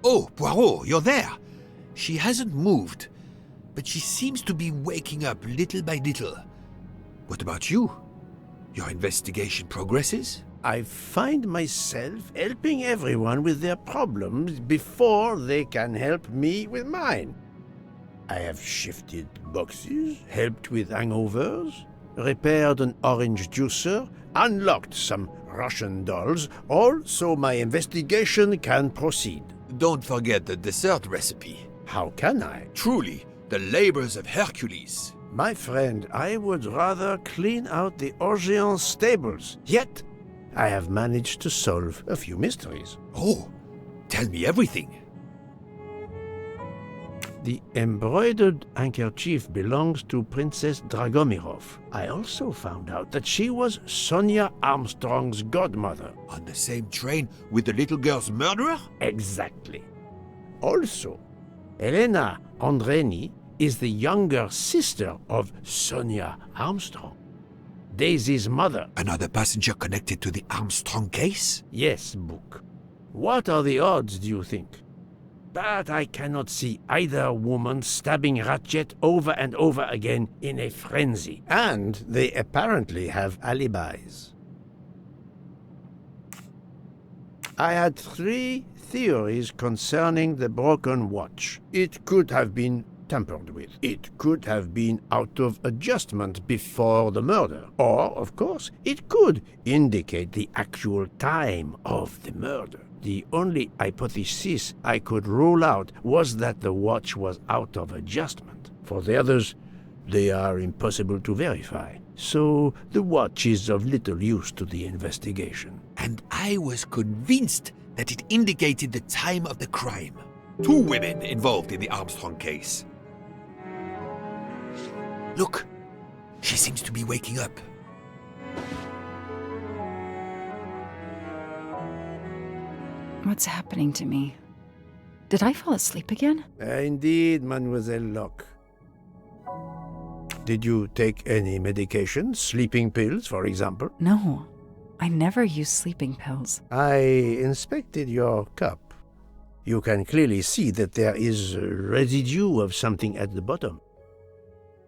Oh, Poirot, you're there. She hasn't moved, but she seems to be waking up little by little. What about you? Your investigation progresses? I find myself helping everyone with their problems before they can help me with mine. I have shifted boxes, helped with hangovers, repaired an orange juicer, unlocked some Russian dolls, all so my investigation can proceed. Don't forget the dessert recipe. How can I? Truly, the labors of Hercules. My friend, I would rather clean out the Orient stables. Yet, I have managed to solve a few mysteries. Oh, tell me everything. The embroidered handkerchief belongs to Princess Dragomirov. I also found out that she was Sonia Armstrong's godmother. On the same train with the little girl's murderer? Exactly. Also, Elena Andreni is the younger sister of Sonia Armstrong, Daisy's mother. Another passenger connected to the Armstrong case? Yes, Book. What are the odds, do you think? But I cannot see either woman stabbing Ratchet over and over again in a frenzy. And they apparently have alibis. I had 3 theories concerning the broken watch. It could have been tampered with. It could have been out of adjustment before the murder. Or, of course, it could indicate the actual time of the murder. The only hypothesis I could rule out was that the watch was out of adjustment. For the others, they are impossible to verify. So the watch is of little use to the investigation. And I was convinced that it indicated the time of the crime. 2 women involved in the Armstrong case. Look, she seems to be waking up. What's happening to me? Did I fall asleep again? Indeed, Mademoiselle Locke. Did you take any medication? Sleeping pills, for example? No, I never use sleeping pills. I inspected your cup. You can clearly see that there is a residue of something at the bottom.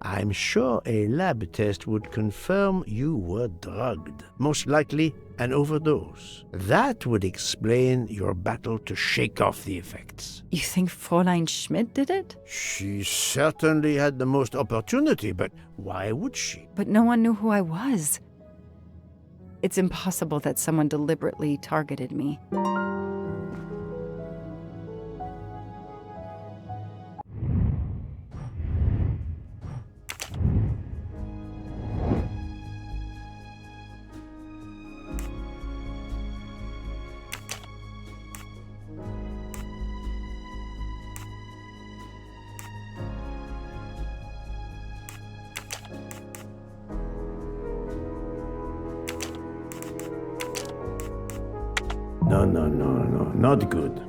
I'm sure a lab test would confirm you were drugged. Most likely an overdose. That would explain your battle to shake off the effects. You think Fräulein Schmidt did it? She certainly had the most opportunity, but why would she? But no one knew who I was. It's impossible that someone deliberately targeted me. No, not good.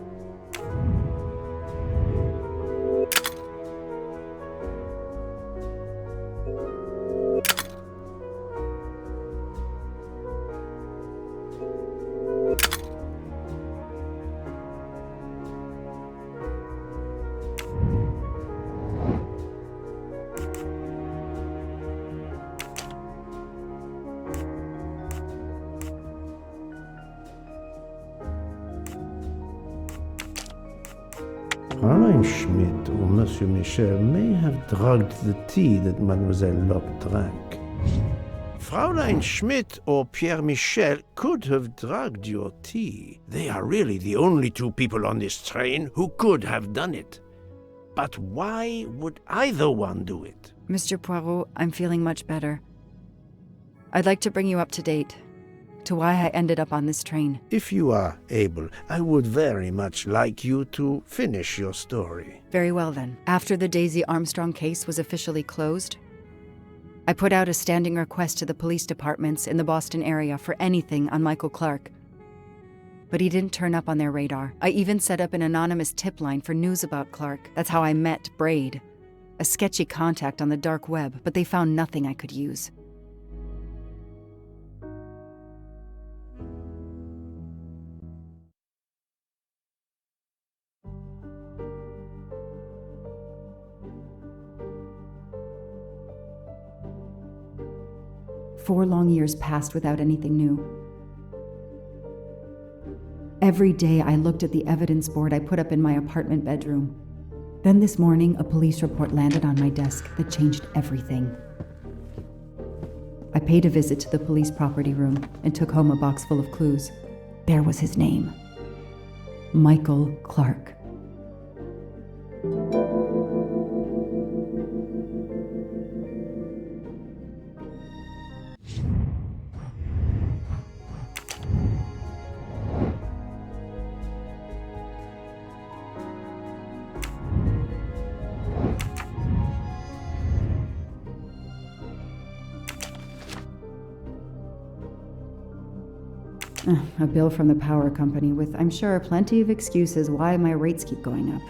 Fräulein Schmidt or Monsieur Michel may have drugged the tea that Mademoiselle Locke drank. Fräulein Schmidt or Pierre Michel could have drugged your tea. They are really the only 2 people on this train who could have done it. But why would either one do it? Mr. Poirot, I'm feeling much better. I'd like to bring you up to date to why I ended up on this train. If you are able, I would very much like you to finish your story. Very well then. After the Daisy Armstrong case was officially closed, I put out a standing request to the police departments in the Boston area for anything on Michael Clark. But he didn't turn up on their radar. I even set up an anonymous tip line for news about Clark. That's how I met Braid, a sketchy contact on the dark web, but they found nothing I could use. 4 long years passed without anything new. Every day I looked at the evidence board I put up in my apartment bedroom. Then this morning, a police report landed on my desk that changed everything. I paid a visit to the police property room and took home a box full of clues. There was his name. Michael Clark. A bill from the power company with, I'm sure, plenty of excuses why my rates keep going up.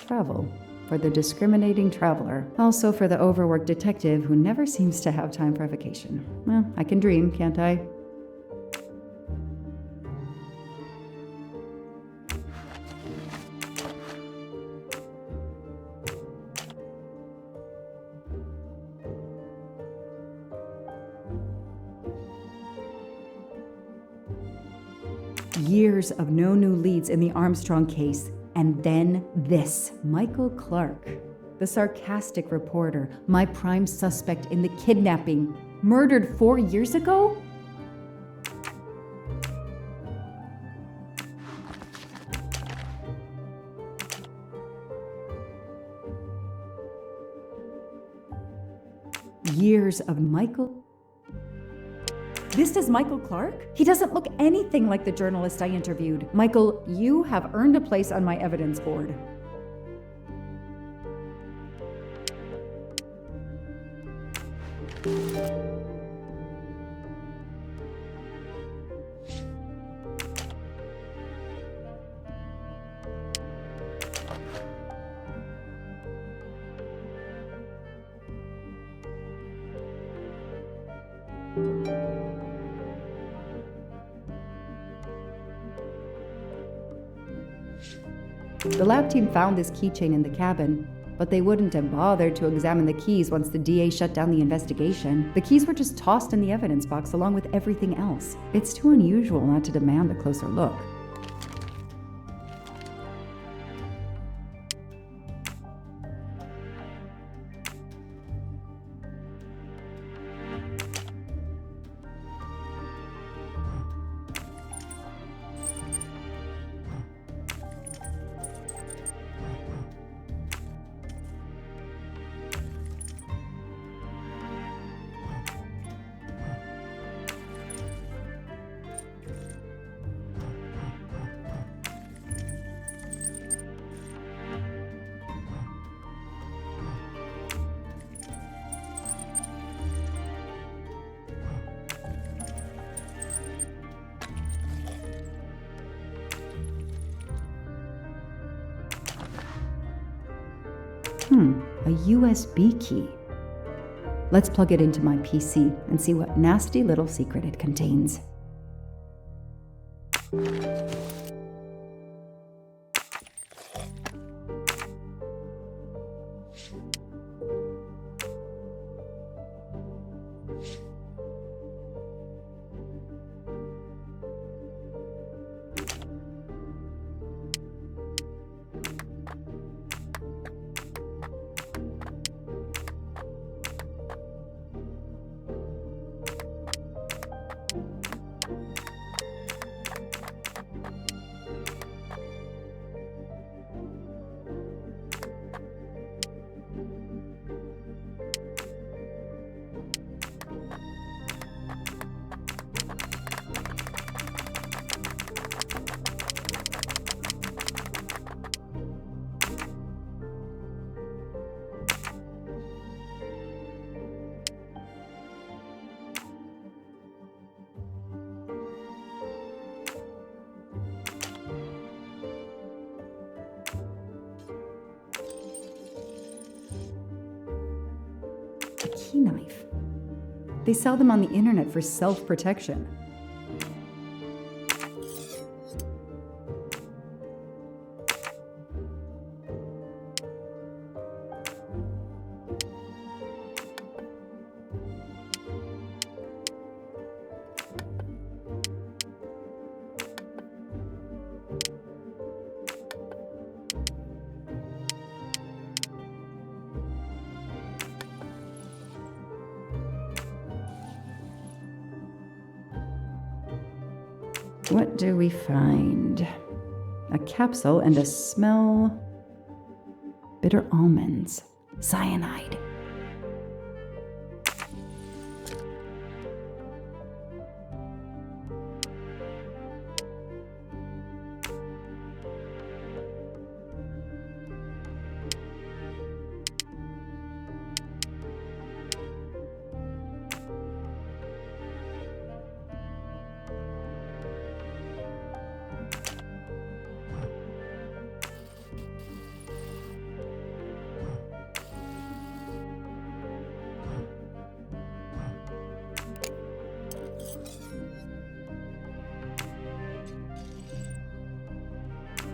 Travel. For the discriminating traveler. Also for the overworked detective who never seems to have time for vacation. Well, I can dream, can't I? Years of no new leads in the Armstrong case, and then this. Michael Clark, the sarcastic reporter, my prime suspect in the kidnapping, murdered 4 years ago? Years of Michael. This is Michael Clark? He doesn't look anything like the journalist I interviewed. Michael, you have earned a place on my evidence board. The lab team found this keychain in the cabin, but they wouldn't have bothered to examine the keys once the DA shut down the investigation. The keys were just tossed in the evidence box along with everything else. It's too unusual not to demand a closer look. A USB key. Let's plug it into my PC and see what nasty little secret it contains. A key knife. They sell them on the internet for self-protection. What do we find? A capsule and a smell. Bitter almonds. Cyanide.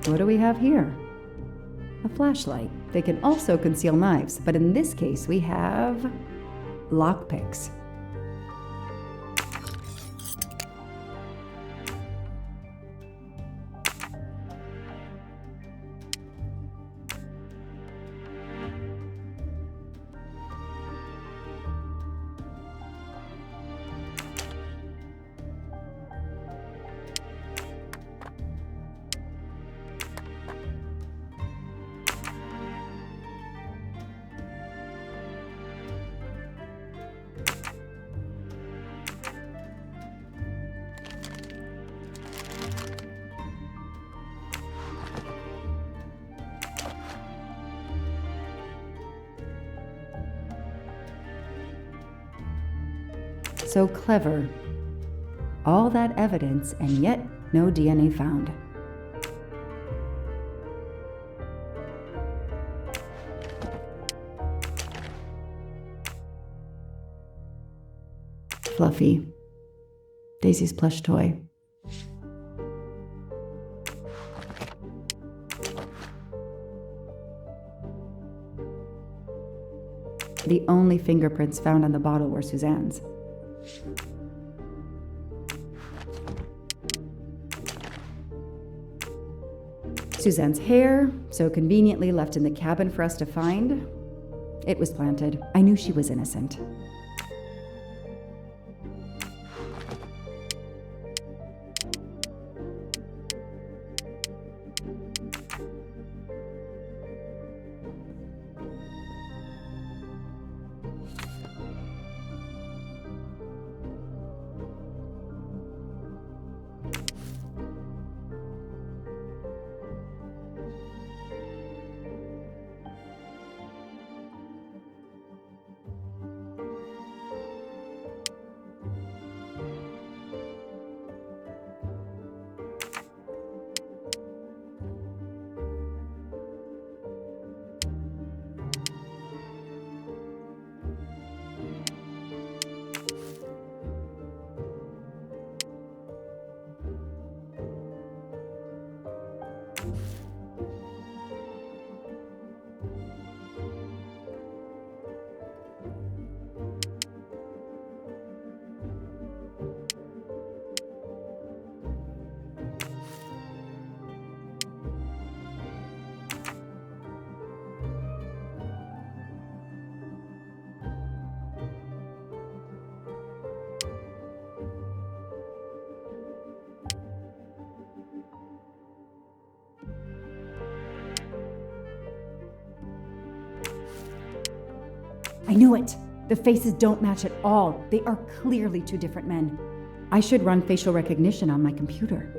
What do we have here? A flashlight. They can also conceal knives, but in this case we have lockpicks. So clever. All that evidence, and yet no DNA found. Fluffy. Daisy's plush toy. The only fingerprints found on the bottle were Suzanne's. Suzanne's hair, so conveniently left in the cabin for us to find. It was planted. I knew she was innocent. I knew it! The faces don't match at all. They are clearly two different men. I should run facial recognition on my computer.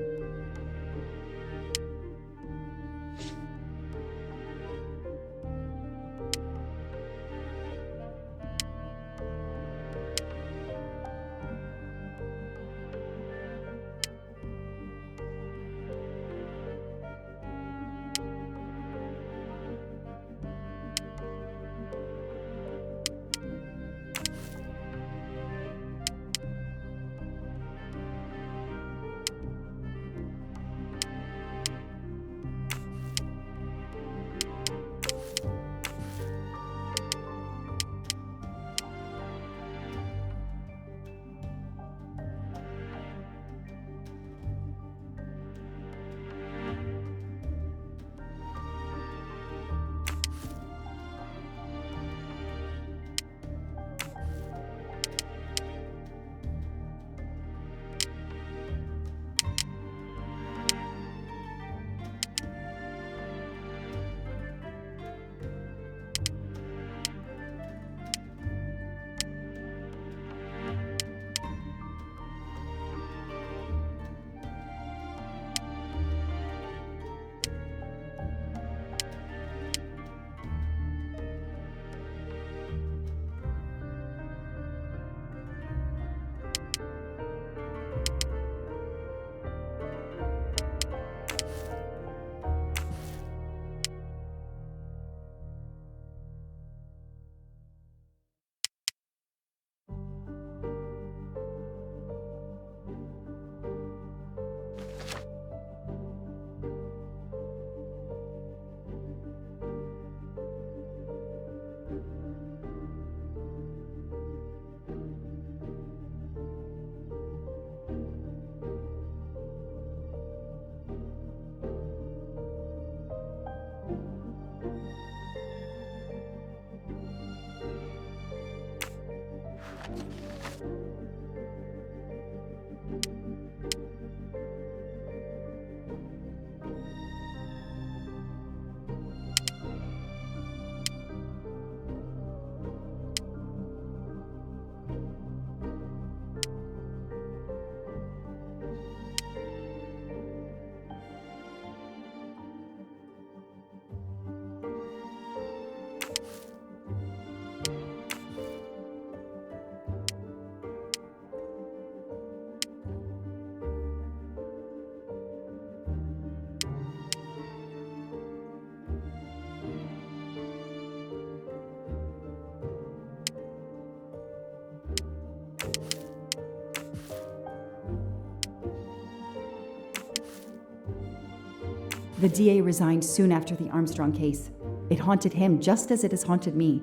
The DA resigned soon after the Armstrong case. It haunted him just as it has haunted me.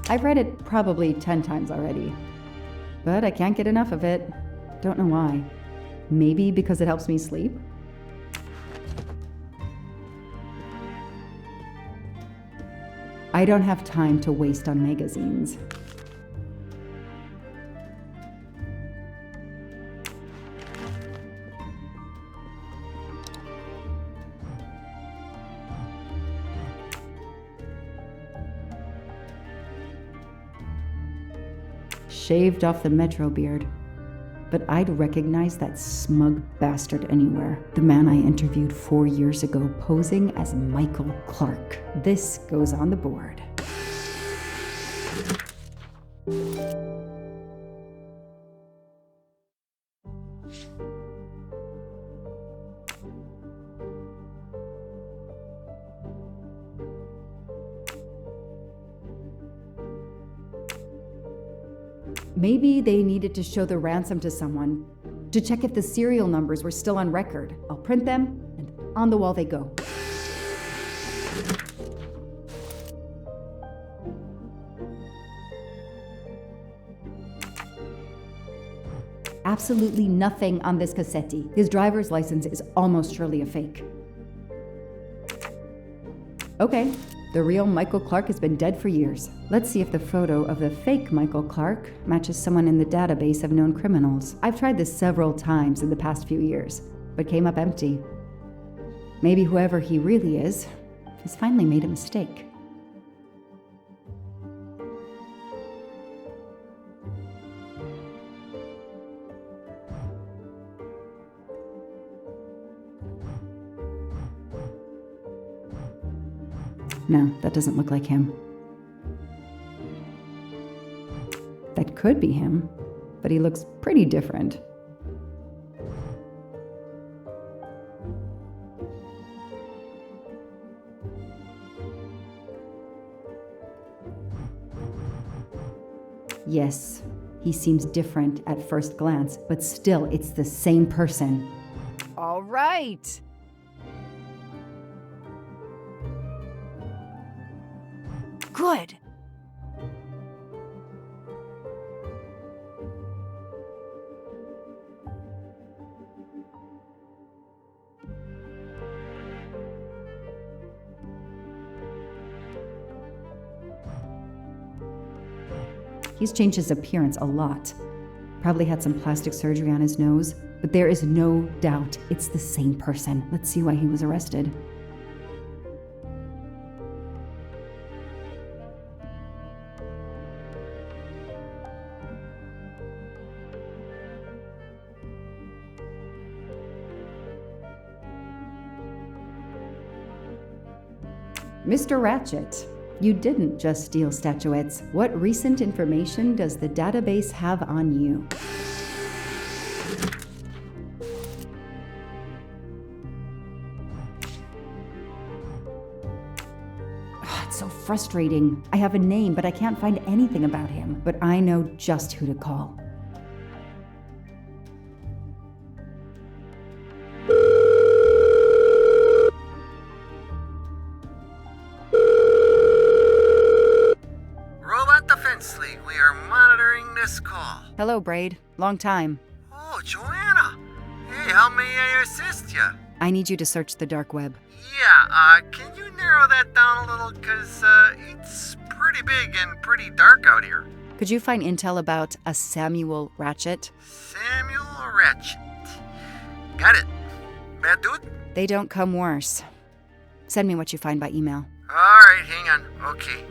I've read it probably 10 times already, but I can't get enough of it. Don't know why. Maybe because it helps me sleep? I don't have time to waste on magazines. Shaved off the metro beard. But I'd recognize that smug bastard anywhere. The man I interviewed 4 years ago posing as Michael Clark. This goes on the board. Maybe they needed to show the ransom to someone, to check if the serial numbers were still on record. I'll print them, and on the wall they go. Absolutely nothing on this Cassetti. His driver's license is almost surely a fake. Okay. The real Michael Clark has been dead for years. Let's see if the photo of the fake Michael Clark matches someone in the database of known criminals. I've tried this several times in the past few years, but came up empty. Maybe whoever he really is has finally made a mistake. No, that doesn't look like him. That could be him, but he looks pretty different. Yes, he seems different at first glance, but still, it's the same person. All right! Good. He's changed his appearance a lot. Probably had some plastic surgery on his nose, but there is no doubt it's the same person. Let's see why he was arrested. Mr. Ratchet, you didn't just steal statuettes. What recent information does the database have on you? It's so frustrating. I have a name, but I can't find anything about him. But I know just who to call. Hello, Braid. Long time. Oh, Joanna. Hey, how may I assist you? I need you to search the dark web. Yeah, can you narrow that down a little? Because, it's pretty big and pretty dark out here. Could you find intel about a Samuel Ratchet? Samuel Ratchet. Got it. Bad dude? They don't come worse. Send me what you find by email. Alright, hang on. Okay.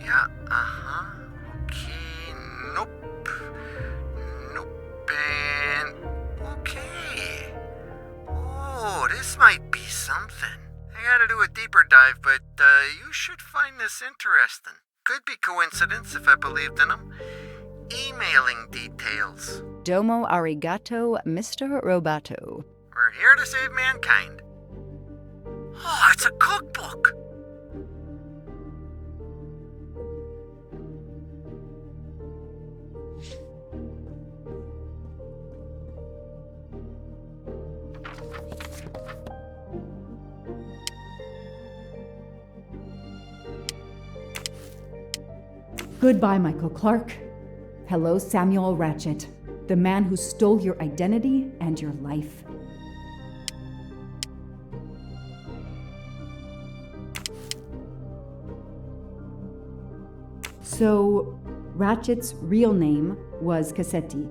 Yeah, okay. Nope. And okay. Oh, this might be something. I gotta do a deeper dive, but you should find this interesting. Could be coincidence if I believed in them. Emailing details. Domo arigato, Mr. Roboto. We're here to save mankind. Oh, it's a cookbook. Goodbye, Michael Clark. Hello, Samuel Ratchet, the man who stole your identity and your life. So, Ratchet's real name was Cassetti.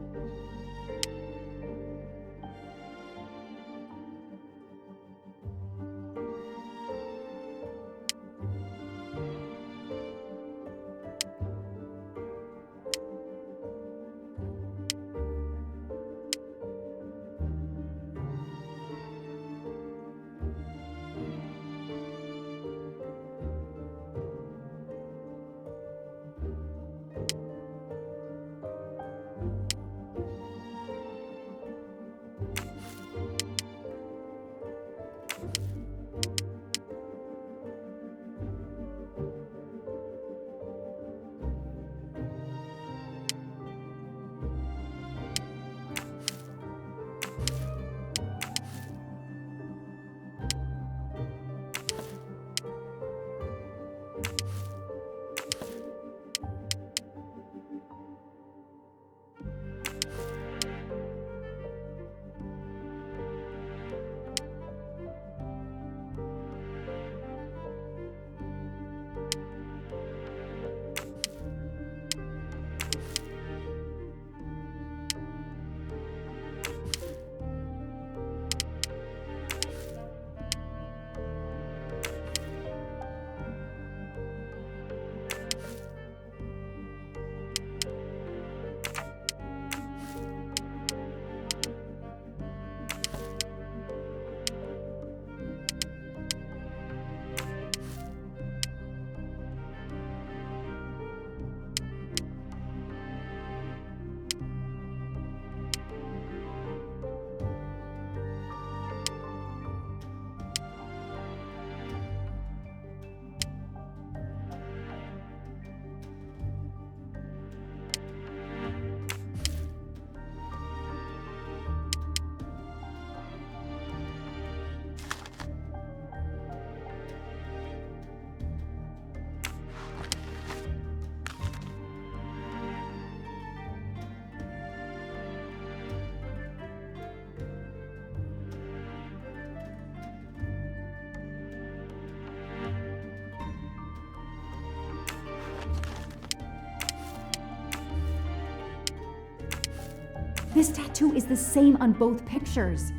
This tattoo is the same on both pictures.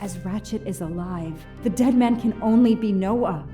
as Ratchet is alive. The dead man can only be Noah.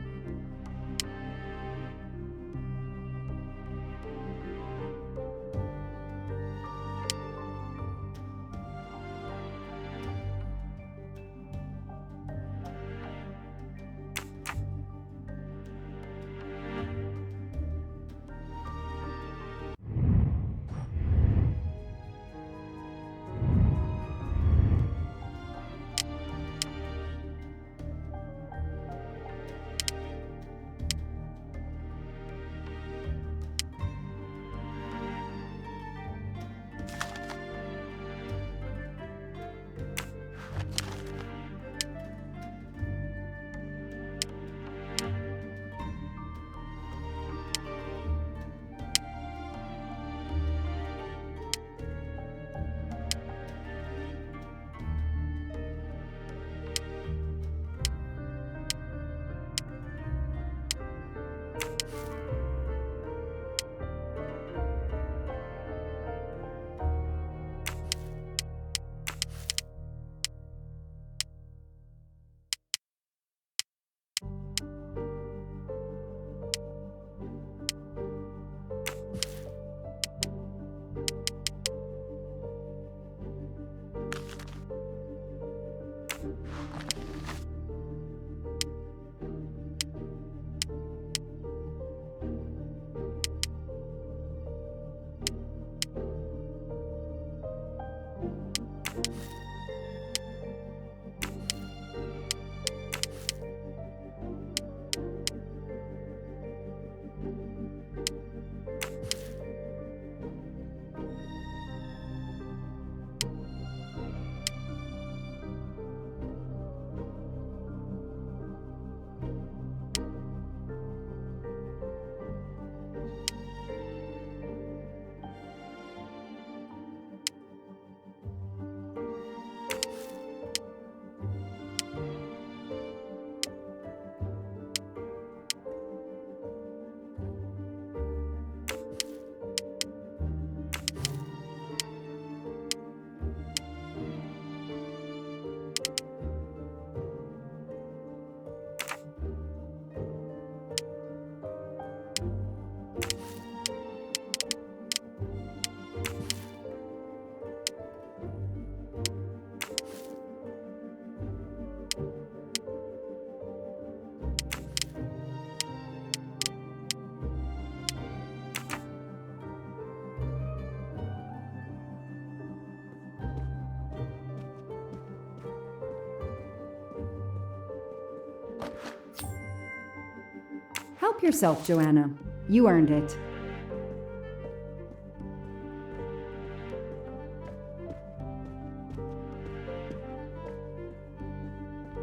Help yourself, Joanna. You earned it.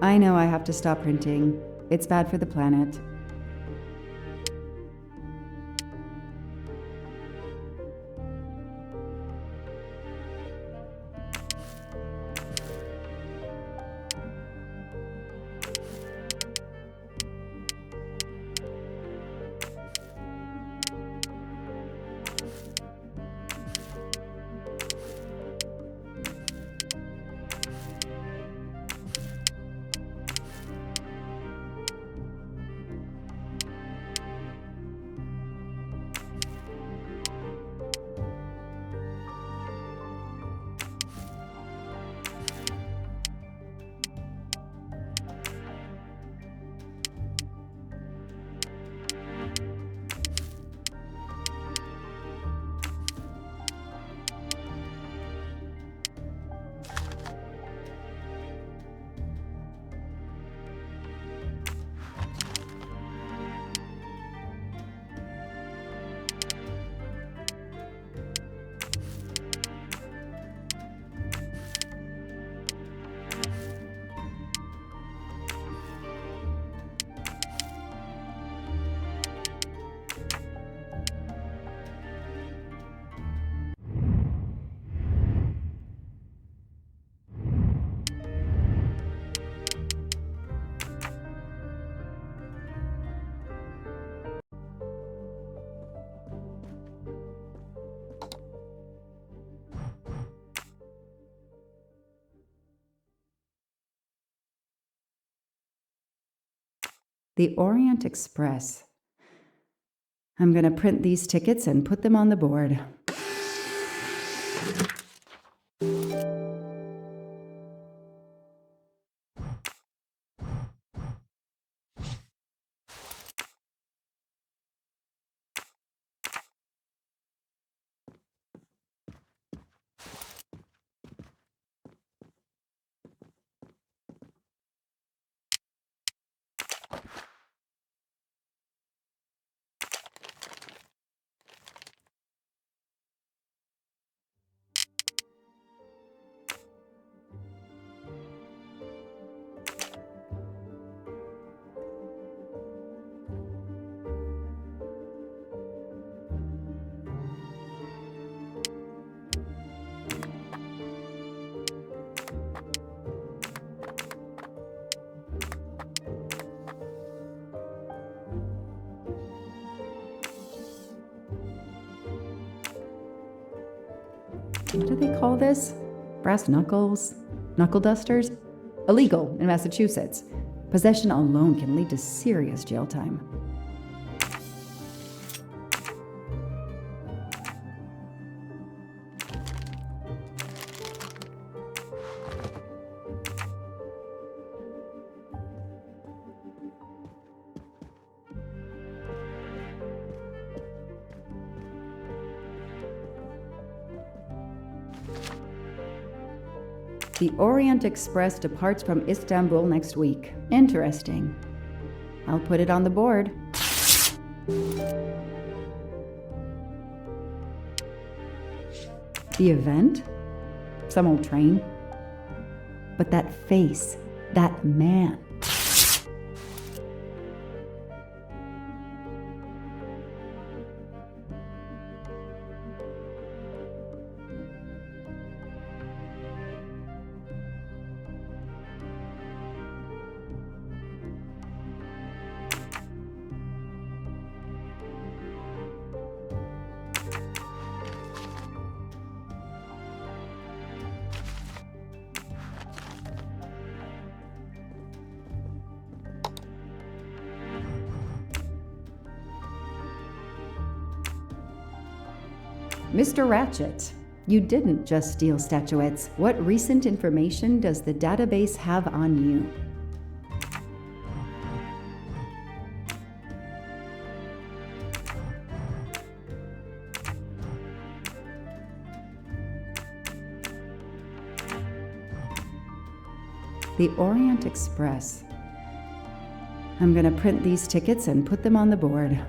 I know I have to stop printing. It's bad for the planet. The Orient Express. I'm gonna print these tickets and put them on the board. What do they call this? Brass knuckles? Knuckle dusters? Illegal in Massachusetts. Possession alone can lead to serious jail time. The Orient Express departs from Istanbul next week. Interesting. I'll put it on the board. The event? Some old train. But that face, that man. Mr. Ratchet, you didn't just steal statuettes. What recent information does the database have on you? The Orient Express. I'm gonna print these tickets and put them on the board.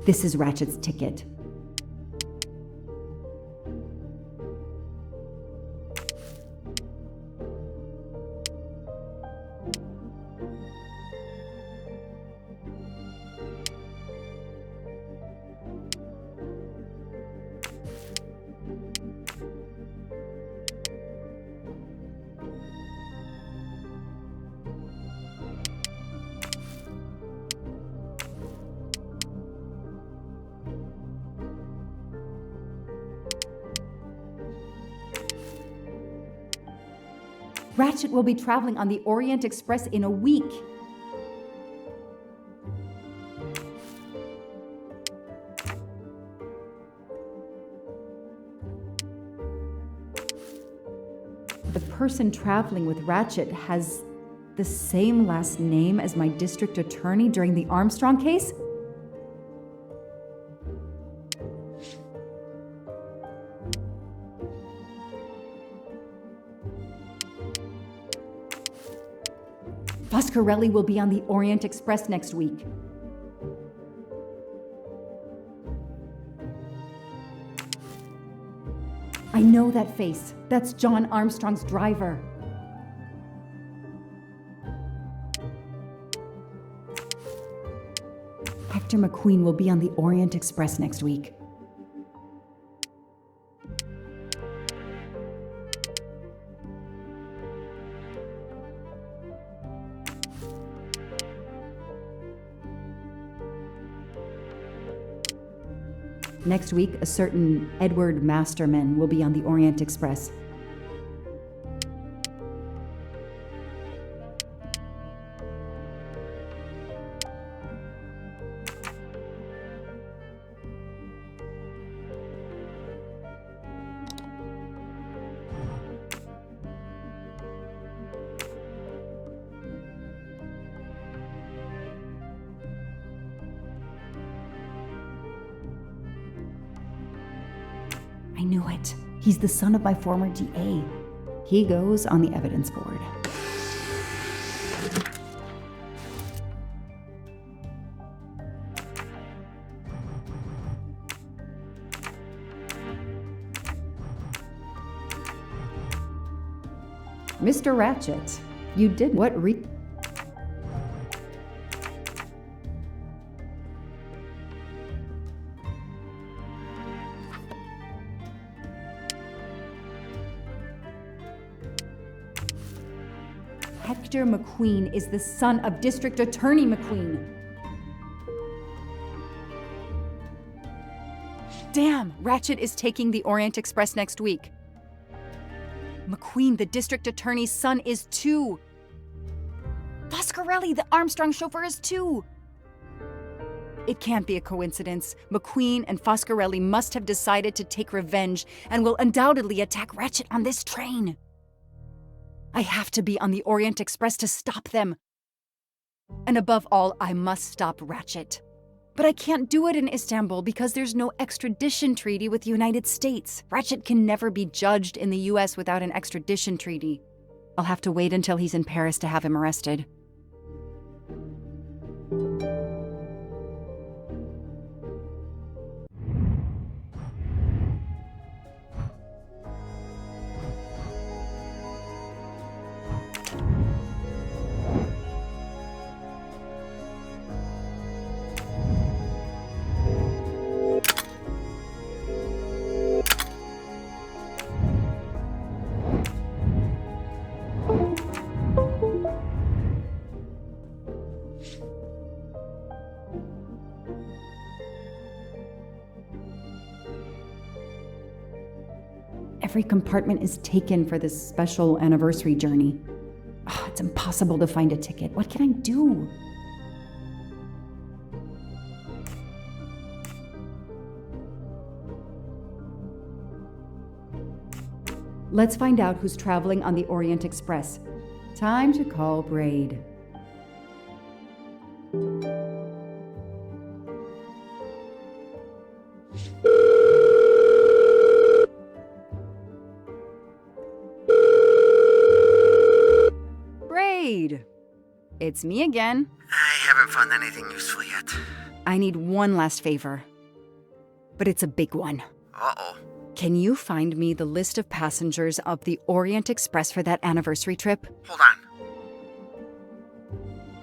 This is Ratchet's ticket. Ratchet will be traveling on the Orient Express in a week. The person traveling with Ratchet has the same last name as my district attorney during the Armstrong case? Foscarelli will be on the Orient Express next week. I know that face. That's John Armstrong's driver. Hector McQueen will be on the Orient Express next week. Next week, a certain Edward Masterman will be on the Orient Express. I knew it. He's the son of my former DA. He goes on the evidence board. Mr. Ratchet, you did what Hector McQueen is the son of District Attorney McQueen. Damn, Ratchet is taking the Orient Express next week. McQueen, the district attorney's son, is too. Foscarelli, the Armstrong chauffeur, is too. It can't be a coincidence. McQueen and Foscarelli must have decided to take revenge and will undoubtedly attack Ratchet on this train. I have to be on the Orient Express to stop them. And above all, I must stop Ratchet. But I can't do it in Istanbul because there's no extradition treaty with the United States. Ratchet can never be judged in the US without an extradition treaty. I'll have to wait until he's in Paris to have him arrested. Every compartment is taken for this special anniversary journey. Oh, it's impossible to find a ticket. What can I do? Let's find out who's traveling on the Orient Express. Time to call Braid. It's me again. I haven't found anything useful yet. I need one last favor. But it's a big one. Uh-oh. Can you find me the list of passengers of the Orient Express for that anniversary trip? Hold on.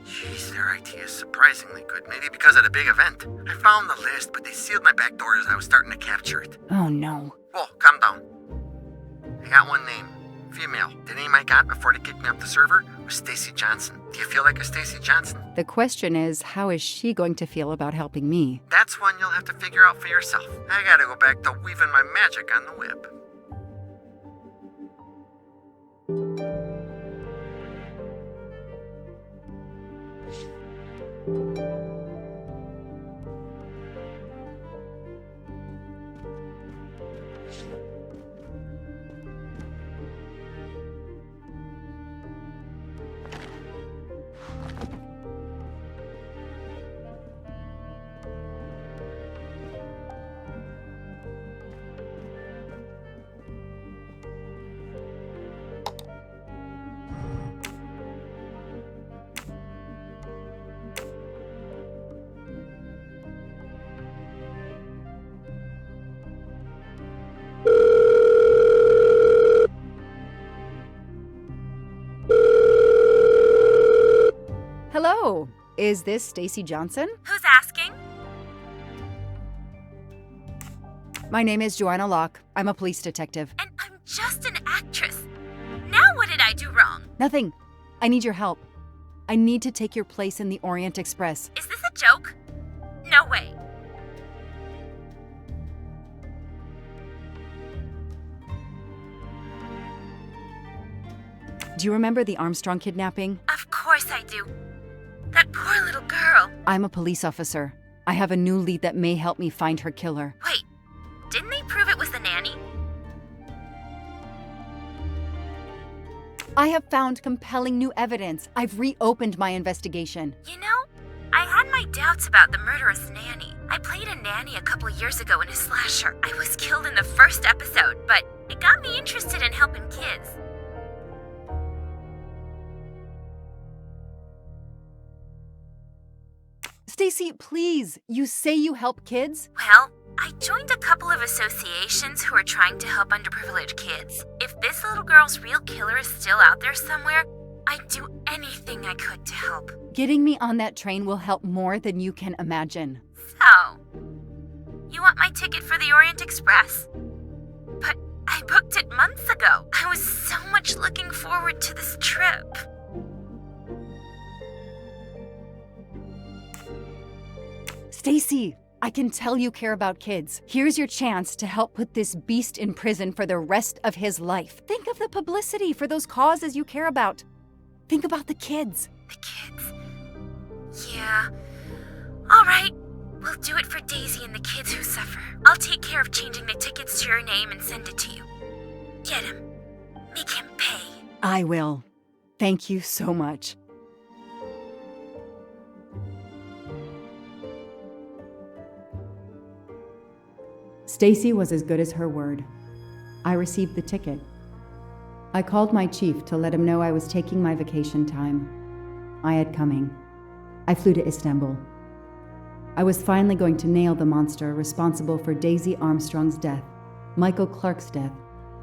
Jeez, their IT is surprisingly good. Maybe because of the big event. I found the list, but they sealed my back door as I was starting to capture it. Oh no. Whoa, calm down. I got one name. Female. The name I got before they kicked me off the server was Stacy Johnson. Do you feel like a Stacy Johnson? The question is, how is she going to feel about helping me? That's one you'll have to figure out for yourself. I gotta go back to weaving my magic on the whip. Oh, is this Stacy Johnson? Who's asking? My name is Joanna Locke. I'm a police detective. And I'm just an actress. Now what did I do wrong? Nothing. I need your help. I need to take your place in the Orient Express. Is this a joke? No way. Do you remember the Armstrong kidnapping? Of course I do. That poor little girl. I'm a police officer. I have a new lead that may help me find her killer. Wait, didn't they prove it was the nanny? I have found compelling new evidence. I've reopened my investigation. You know, I had my doubts about the murderous nanny. I played a nanny a couple years ago in a slasher. I was killed in the first episode, but it got me interested in helping kids. Stacy, please. You say you help kids? Well, I joined a couple of associations who are trying to help underprivileged kids. If this little girl's real killer is still out there somewhere, I'd do anything I could to help. Getting me on that train will help more than you can imagine. So, you want my ticket for the Orient Express? But I booked it months ago. I was so much looking forward to this trip. Stacy, I can tell you care about kids. Here's your chance to help put this beast in prison for the rest of his life. Think of the publicity for those causes you care about. Think about the kids. The kids? Yeah. All right. We'll do it for Daisy and the kids who suffer. I'll take care of changing the tickets to your name and send it to you. Get him. Make him pay. I will. Thank you so much. Stacy was as good as her word. I received the ticket. I called my chief to let him know I was taking my vacation time. I had coming. I flew to Istanbul. I was finally going to nail the monster responsible for Daisy Armstrong's death, Michael Clark's death,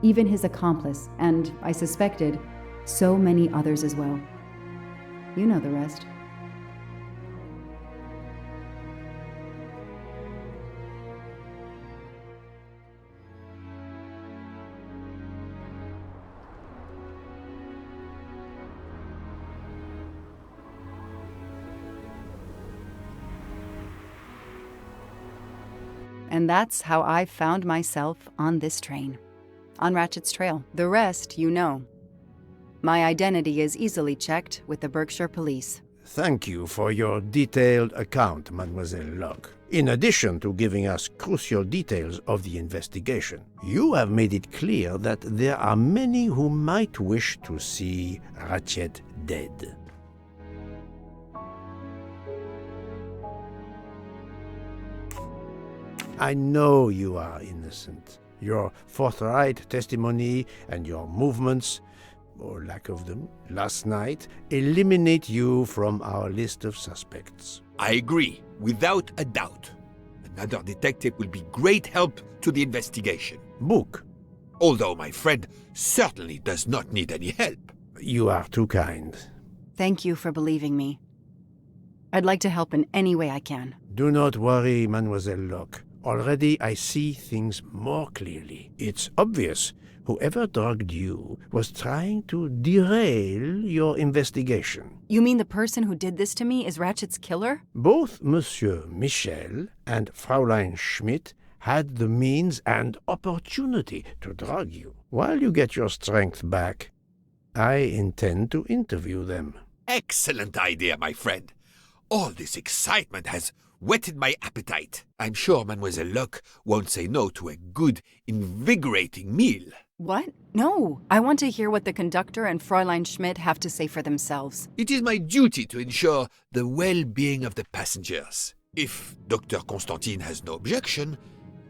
even his accomplice, and, I suspected, so many others as well. You know the rest. And that's how I found myself on this train. On Ratchet's trail. The rest, you know. My identity is easily checked with the Berkshire Police. Thank you for your detailed account, Mademoiselle Locke. In addition to giving us crucial details of the investigation, you have made it clear that there are many who might wish to see Ratchet dead. I know you are innocent. Your forthright testimony and your movements, or lack of them, last night eliminate you from our list of suspects. I agree, without a doubt. Another detective will be great help to the investigation. Book. Although my friend certainly does not need any help. You are too kind. Thank you for believing me. I'd like to help in any way I can. Do not worry, Mademoiselle Locke. Already I see things more clearly. It's obvious whoever drugged you was trying to derail your investigation. You mean the person who did this to me is Ratchet's killer? Both Monsieur Michel and Fraulein Schmidt had the means and opportunity to drug you. While you get your strength back, I intend to interview them. Excellent idea, my friend. All this excitement has whetted my appetite. I'm sure Mademoiselle Locke won't say no to a good, invigorating meal. What? No. I want to hear what the conductor and Fräulein Schmidt have to say for themselves. It is my duty to ensure the well-being of the passengers. If Dr. Constantine has no objection,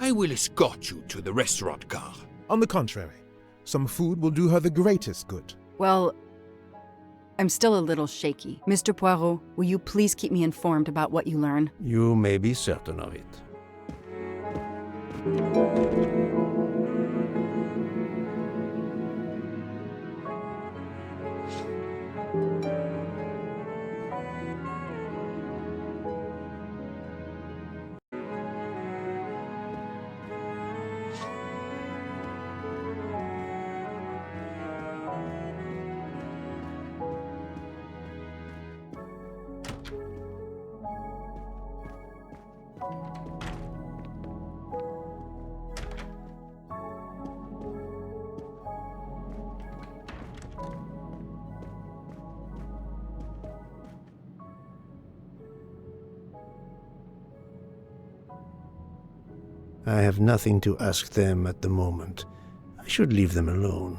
I will escort you to the restaurant car. On the contrary, some food will do her the greatest good. Well, I'm still a little shaky. Mr. Poirot, will you please keep me informed about what you learn? You may be certain of it. I have nothing to ask them at the moment. I should leave them alone.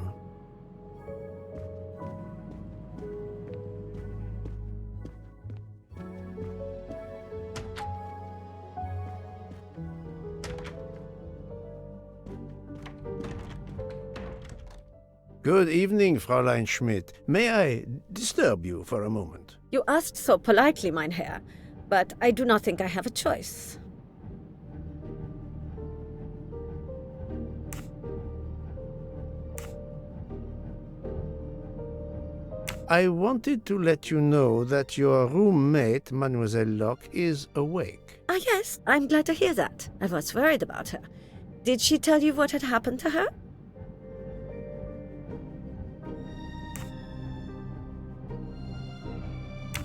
Good evening, Fräulein Schmidt. May I disturb you for a moment? You asked so politely, mein Herr, but I do not think I have a choice. I wanted to let you know that your roommate, Mademoiselle Locke, is awake. Ah, yes, I'm glad to hear that. I was worried about her. Did she tell you what had happened to her?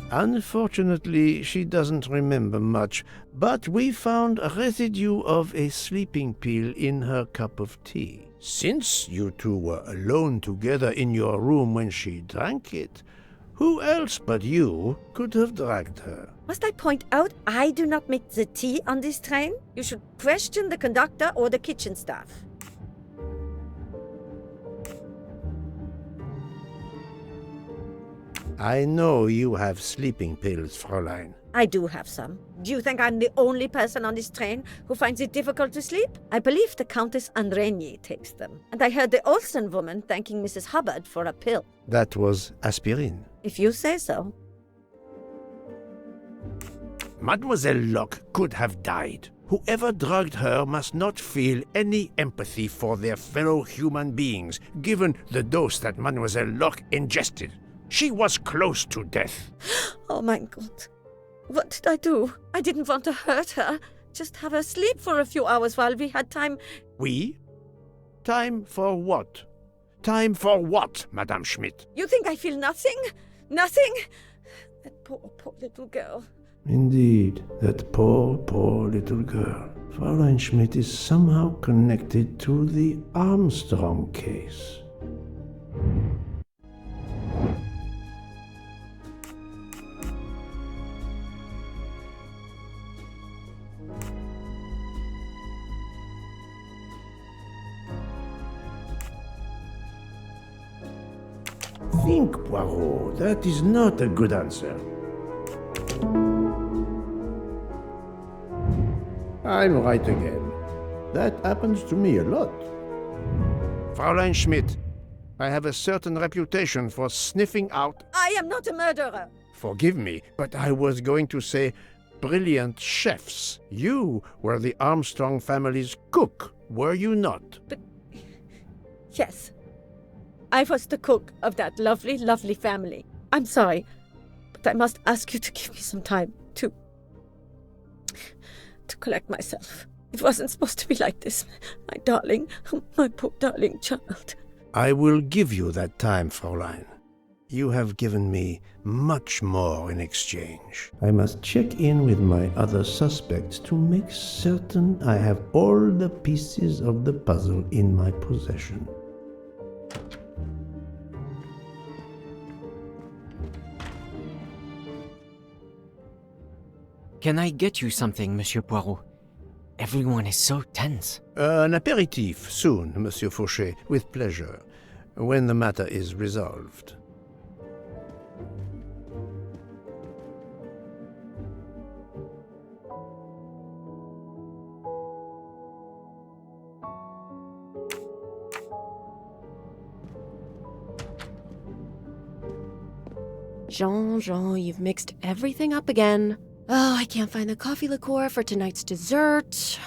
Unfortunately, she doesn't remember much, but we found a residue of a sleeping pill in her cup of tea. Since you two were alone together in your room when she drank it, who else but you could have dragged her? Must I point out I do not make the tea on this train? You should question the conductor or the kitchen staff. I know you have sleeping pills, Fräulein. I do have some. Do you think I'm the only person on this train who finds it difficult to sleep? I believe the Countess Andrenier takes them. And I heard the Olsen woman thanking Mrs. Hubbard for a pill. That was aspirin. If you say so. Mademoiselle Locke could have died. Whoever drugged her must not feel any empathy for their fellow human beings, given the dose that Mademoiselle Locke ingested. She was close to death. Oh my God. What did I do? I didn't want to hurt her. Just have her sleep for a few hours while we had time. We? Time for what? Time for what, Madame Schmidt? You think I feel nothing? Nothing? That poor little girl. Indeed, that poor little girl. Fräulein Schmidt is somehow connected to the Armstrong case. Think, Poirot. That is not a good answer. I'm right again. That happens to me a lot. Fräulein Schmidt, I have a certain reputation for sniffing out... I am not a murderer. Forgive me, but I was going to say brilliant chefs. You were the Armstrong family's cook, were you not? But... yes. I was the cook of that lovely, lovely family. I'm sorry, but I must ask you to give me some time to collect myself. It wasn't supposed to be like this, my darling, my poor darling child. I will give you that time, Fräulein. You have given me much more in exchange. I must check in with my other suspects to make certain I have all the pieces of the puzzle in my possession. Can I get you something, Monsieur Poirot? Everyone is so tense. An aperitif soon, Monsieur Fauchet, with pleasure, when the matter is resolved. Jean, you've mixed everything up again. Oh, I can't find the coffee liqueur for tonight's dessert.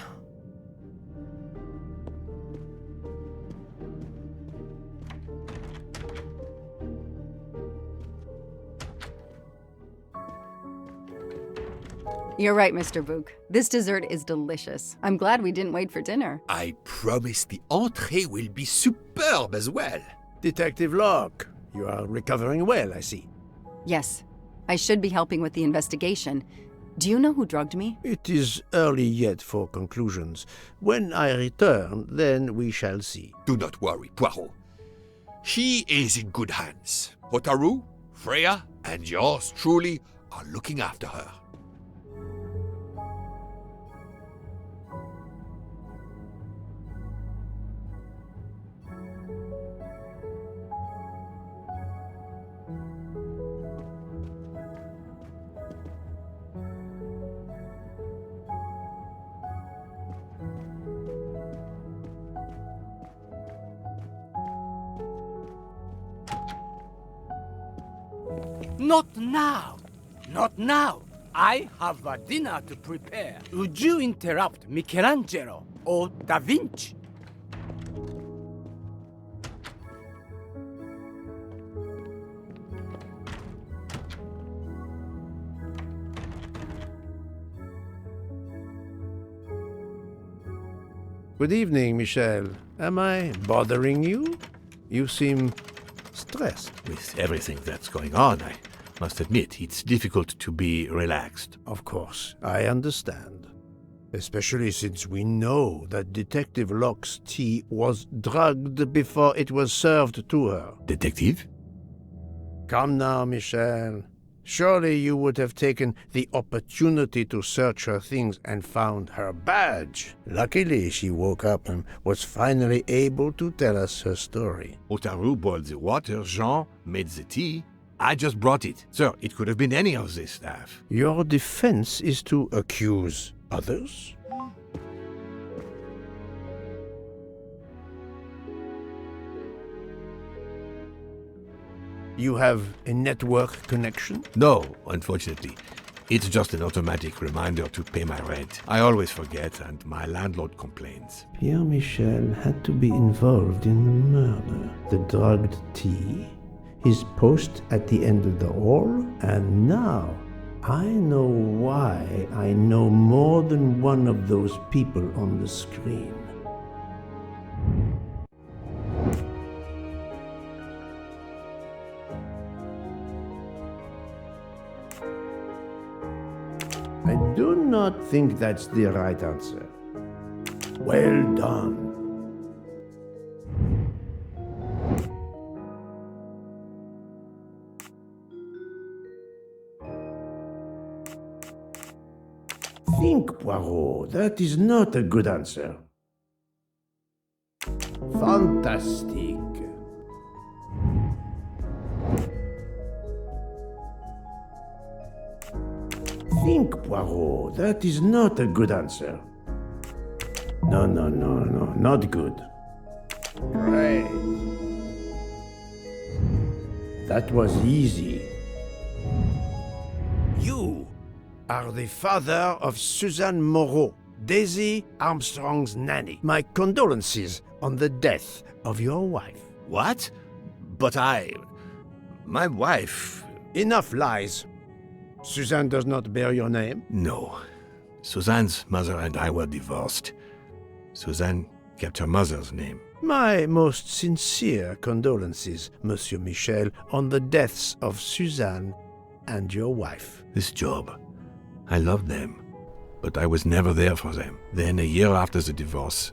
You're right, Mr. Book. This dessert is delicious. I'm glad we didn't wait for dinner. I promise the entrée will be superb as well. Detective Locke, you are recovering well, I see. Yes, I should be helping with the investigation. Do you know who drugged me? It is early yet for conclusions. When I return, then we shall see. Do not worry, Poirot. She is in good hands. Hotaru, Freya, and yours truly are looking after her. Not now. Not now. I have a dinner to prepare. Would you interrupt Michelangelo or Da Vinci? Good evening, Michel. Am I bothering you? You seem stressed. With everything that's going on, I must admit it's difficult to be relaxed. Of course, I understand. Especially since we know that Detective Locke's tea was drugged before it was served to her. Detective? Come now, Michel. Surely you would have taken the opportunity to search her things and found her badge. Luckily, she woke up and was finally able to tell us her story. Otaru boiled the water, Jean made the tea. I just brought it. Sir, it could have been any of the staff. Your defense is to accuse others? You have a network connection? No, unfortunately. It's just an automatic reminder to pay my rent. I always forget, and my landlord complains. Pierre Michel had to be involved in the murder. The drugged tea, his post at the end of the hall, and now I know why I know more than one of those people on the screen. I do not think that's the right answer. Well done. Think, Poirot. That is not a good answer. Fantastic. Think, Poirot. That is not a good answer. No, not good. Great. That was easy. You are the father of Suzanne Moreau, Daisy Armstrong's nanny. My condolences on the death of your wife. What? But my wife... Enough lies. Suzanne does not bear your name? No. Suzanne's mother and I were divorced. Suzanne kept her mother's name. My most sincere condolences, Monsieur Michel, on the deaths of Suzanne and your wife. This job, I loved them, but I was never there for them. Then, a year after the divorce,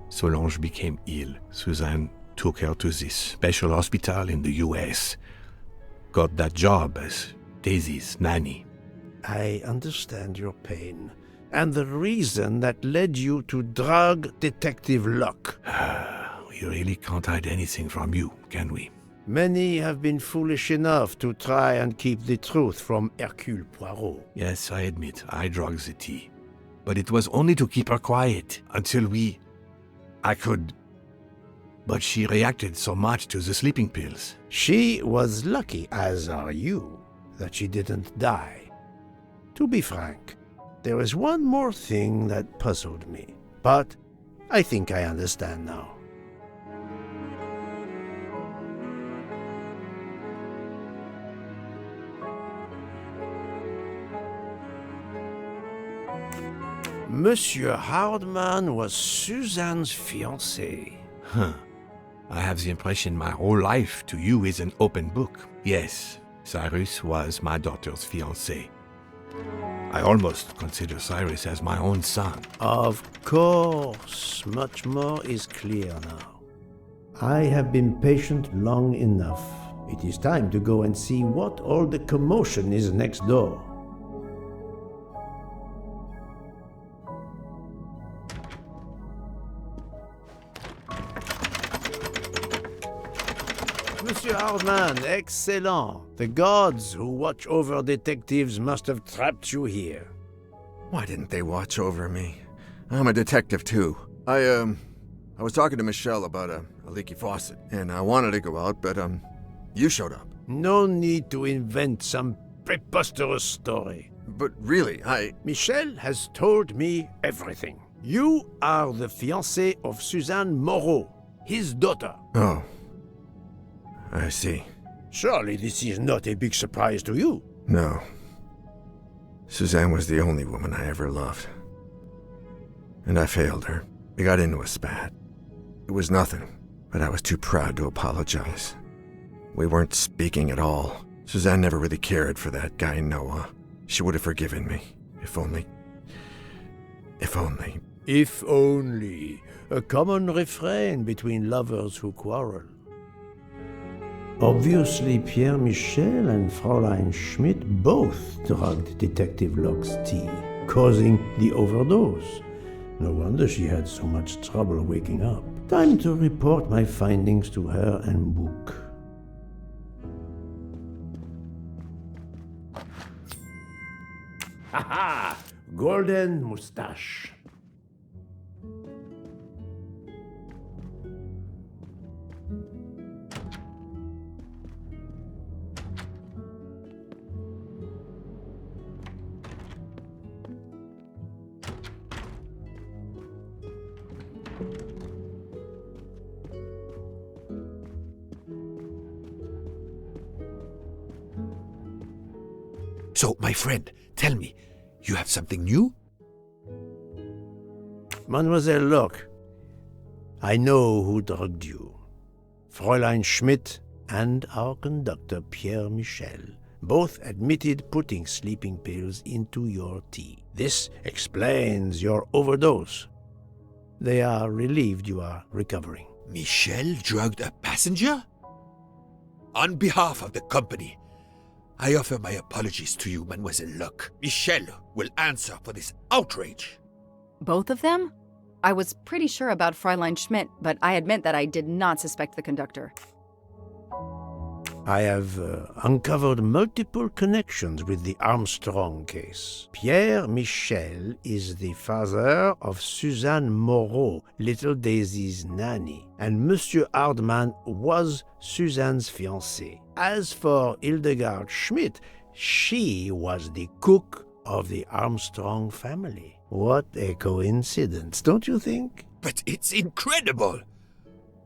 Solange became ill. Suzanne took her to this special hospital in the US. Got that job as Daisy's nanny. I understand your pain, and the reason that led you to drug Detective Locke. We really can't hide anything from you, can we? Many have been foolish enough to try and keep the truth from Hercule Poirot. Yes, I admit, I drugged the tea. But it was only to keep her quiet, until I could... But she reacted so much to the sleeping pills. She was lucky, as are you, that she didn't die. To be frank, there is one more thing that puzzled me, but I think I understand now. Monsieur Hardman was Suzanne's fiancé. Huh. I have the impression my whole life to you is an open book. Yes, Cyrus was my daughter's fiancé. I almost consider Cyrus as my own son. Of course, much more is clear now. I have been patient long enough. It is time to go and see what all the commotion is next door. Monsieur Hardman, excellent. The gods who watch over detectives must have trapped you here. Why didn't they watch over me? I'm a detective too. I was talking to Michelle about a leaky faucet, and I wanted to go out, but you showed up. No need to invent some preposterous story. But really, Michel has told me everything. You are the fiancé of Suzanne Moreau, his daughter. Oh. I see. Surely this is not a big surprise to you. No. Suzanne was the only woman I ever loved. And I failed her. We got into a spat. It was nothing, but I was too proud to apologize. We weren't speaking at all. Suzanne never really cared for that guy, Noah. She would have forgiven me. If only. If only. If only. A common refrain between lovers who quarrel. Obviously, Pierre Michel and Fräulein Schmidt both drugged Detective Locke's tea, causing the overdose. No wonder she had so much trouble waking up. Time to report my findings to her and book. Ha-ha! Golden mustache. So, my friend, tell me, you have something new? Mademoiselle Locke, I know who drugged you. Fräulein Schmidt and our conductor Pierre Michel both admitted putting sleeping pills into your tea. This explains your overdose. They are relieved you are recovering. Michel drugged a passenger? On behalf of the company, I offer my apologies to you, Mademoiselle Locke. Michel will answer for this outrage. Both of them? I was pretty sure about Fräulein Schmidt, but I admit that I did not suspect the conductor. I have uncovered multiple connections with the Armstrong case. Pierre Michel is the father of Suzanne Moreau, little Daisy's nanny, and Monsieur Hardman was Suzanne's fiancé. As for Hildegard Schmidt, she was the cook of the Armstrong family. What a coincidence, don't you think? But it's incredible!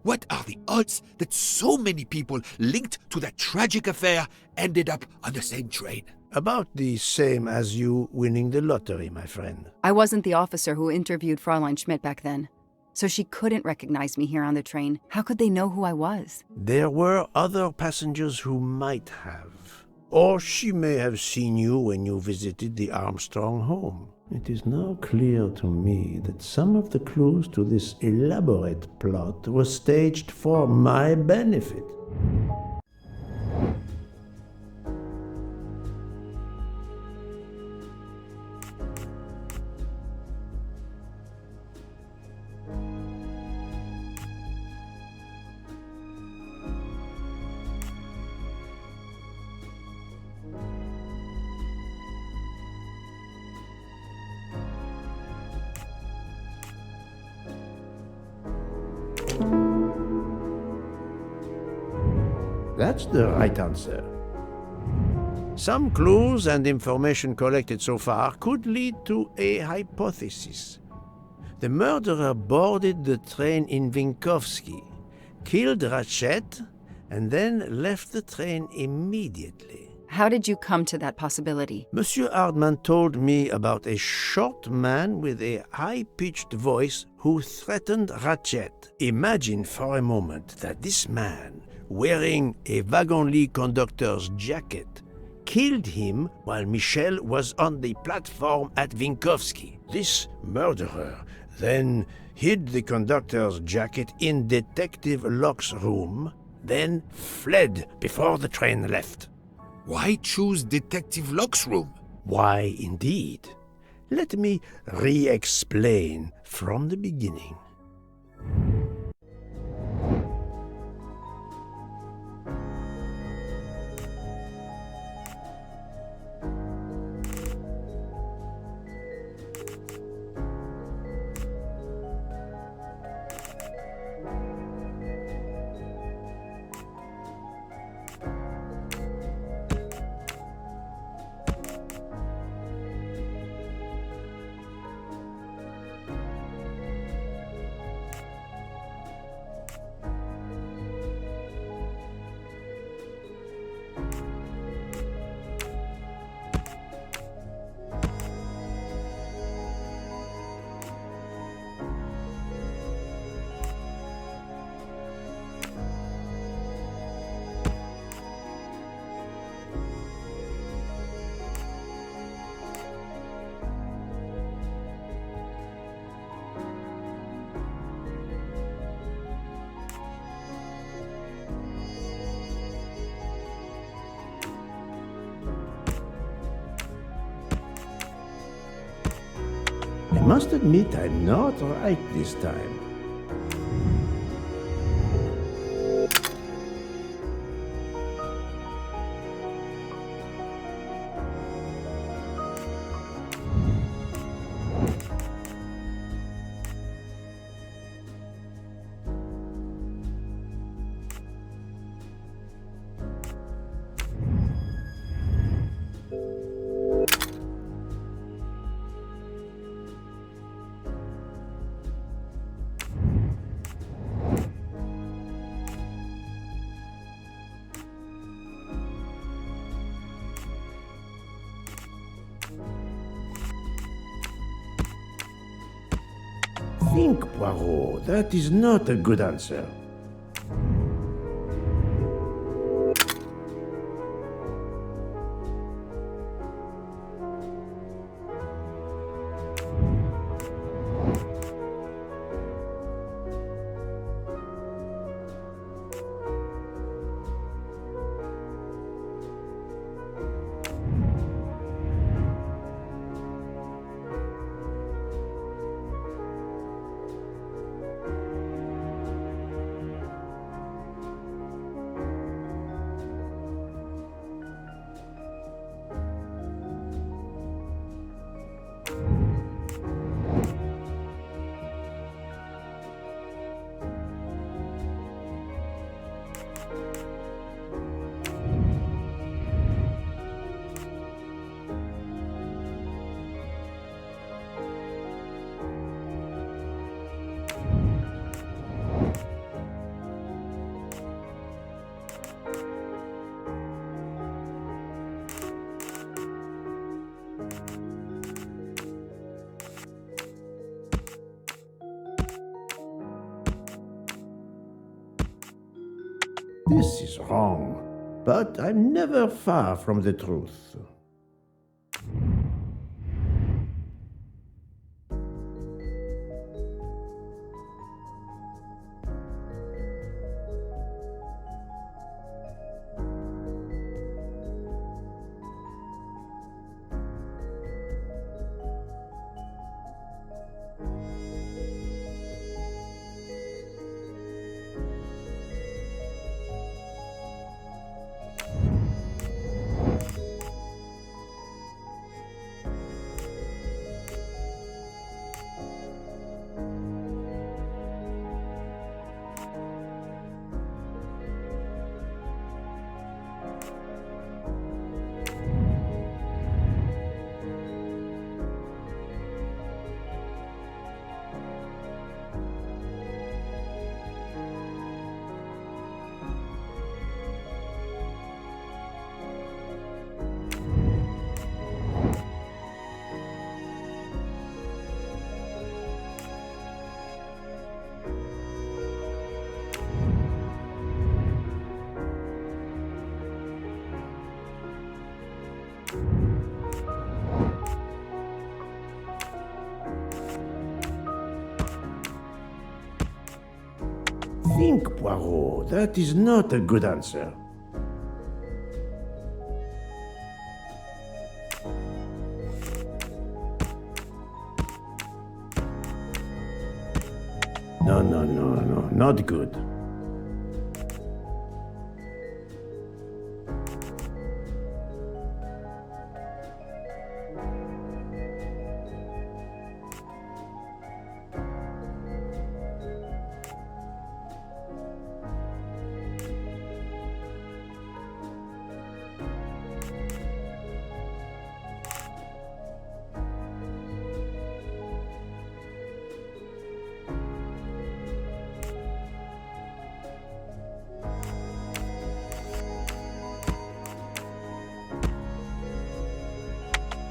What are the odds that so many people linked to that tragic affair ended up on the same train? About the same as you winning the lottery, my friend. I wasn't the officer who interviewed Fräulein Schmidt back then, so she couldn't recognize me here on the train. How could they know who I was? There were other passengers who might have. Or she may have seen you when you visited the Armstrong home. It is now clear to me that some of the clues to this elaborate plot were staged for my benefit. That's the right answer. Some clues and information collected so far could lead to a hypothesis. The murderer boarded the train in Vinkovsky, killed Ratchet, and then left the train immediately. How did you come to that possibility? Monsieur Hardman told me about a short man with a high-pitched voice who threatened Ratchet. Imagine for a moment that this man, wearing a wagon-lit conductor's jacket, killed him while Michel was on the platform at Vinkovsky. This murderer then hid the conductor's jacket in Detective Locke's room, then fled before the train left. Why choose Detective Locke's room? Why, indeed. Let me re-explain from the beginning. must admit I'm not right this time. Think, Poirot. That is not a good answer. This is wrong, but I'm never far from the truth. Think, Poirot. That is not a good answer. No, not good.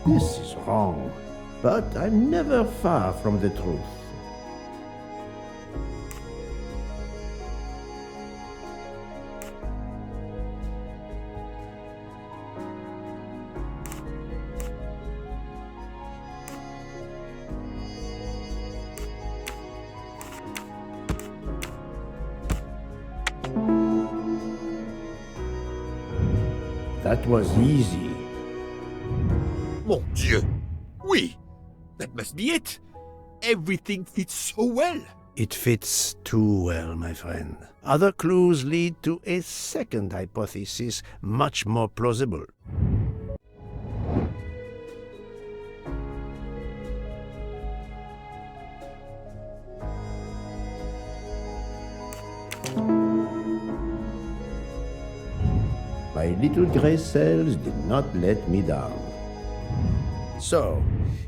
This is wrong, but I'm never far from the truth. That was easy. Mon Dieu! Oui! That must be it! Everything fits so well. It fits too well, my friend. Other clues lead to a second hypothesis, much more plausible. My little grey cells did not let me down. So,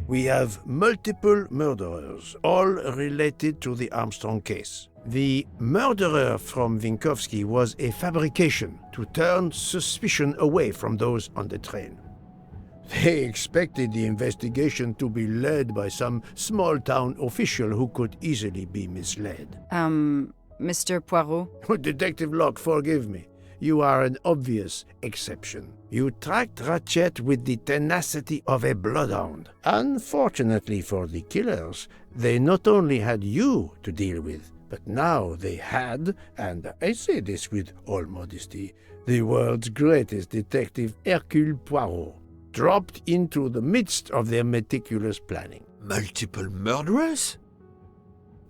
we have multiple murderers, all related to the Armstrong case. The murderer from Vinkovsky was a fabrication to turn suspicion away from those on the train. They expected the investigation to be led by some small-town official who could easily be misled. Mr. Poirot? Detective Locke, forgive me. You are an obvious exception. You tracked Ratchet with the tenacity of a bloodhound. Unfortunately for the killers, they not only had you to deal with, but now they had, and I say this with all modesty, the world's greatest detective, Hercule Poirot, dropped into the midst of their meticulous planning. Multiple murderers?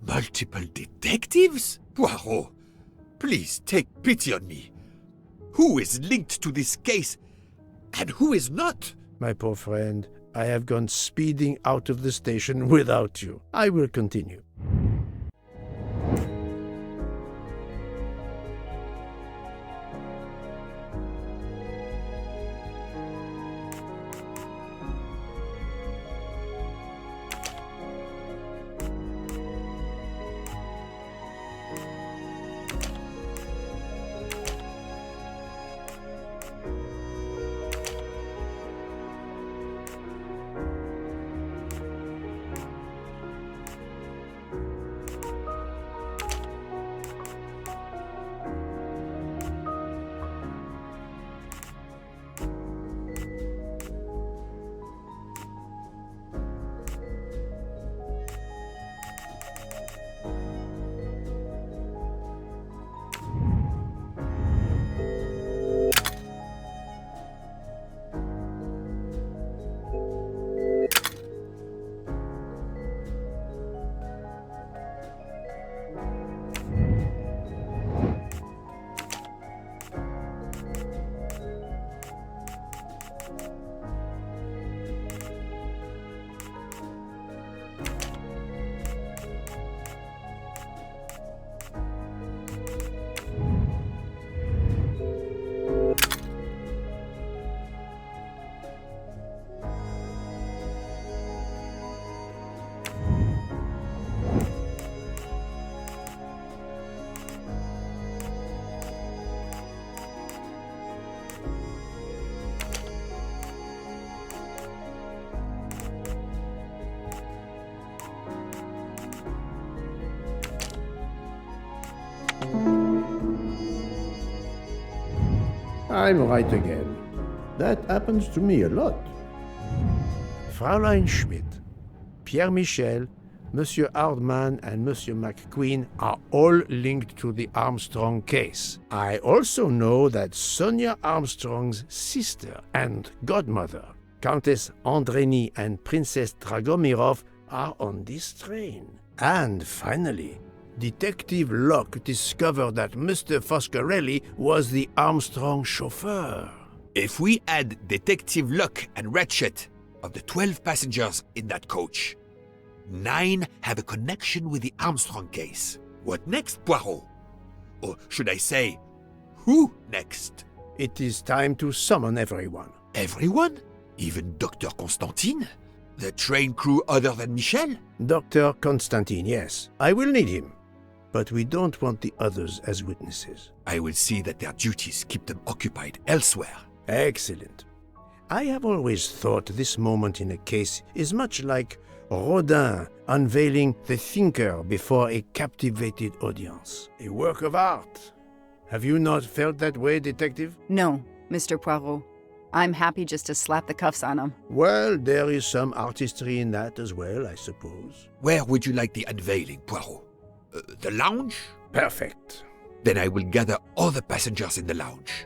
Multiple detectives? Poirot, please take pity on me. Who is linked to this case and who is not? My poor friend, I have gone speeding out of the station without you. I will continue. I'm right again. That happens to me a lot. Fräulein Schmidt, Pierre Michel, Monsieur Hardman, and Monsieur McQueen are all linked to the Armstrong case. I also know that Sonia Armstrong's sister and godmother, Countess Andreni and Princess Dragomirov, are on this train. And finally, Detective Locke discovered that Mr. Foscarelli was the Armstrong chauffeur. If we add Detective Locke and Ratchet, of the 12 passengers in that coach, 9 have a connection with the Armstrong case. What next, Poirot? Or should I say, who next? It is time to summon everyone. Everyone? Even Dr. Constantine? The train crew other than Michel? Dr. Constantine, yes. I will need him. But we don't want the others as witnesses. I will see that their duties keep them occupied elsewhere. Excellent. I have always thought this moment in a case is much like Rodin unveiling the thinker before a captivated audience. A work of art. Have you not felt that way, Detective? No, Mr. Poirot. I'm happy just to slap the cuffs on him. Well, there is some artistry in that as well, I suppose. Where would you like the unveiling, Poirot? The lounge? Perfect. Then I will gather all the passengers in the lounge.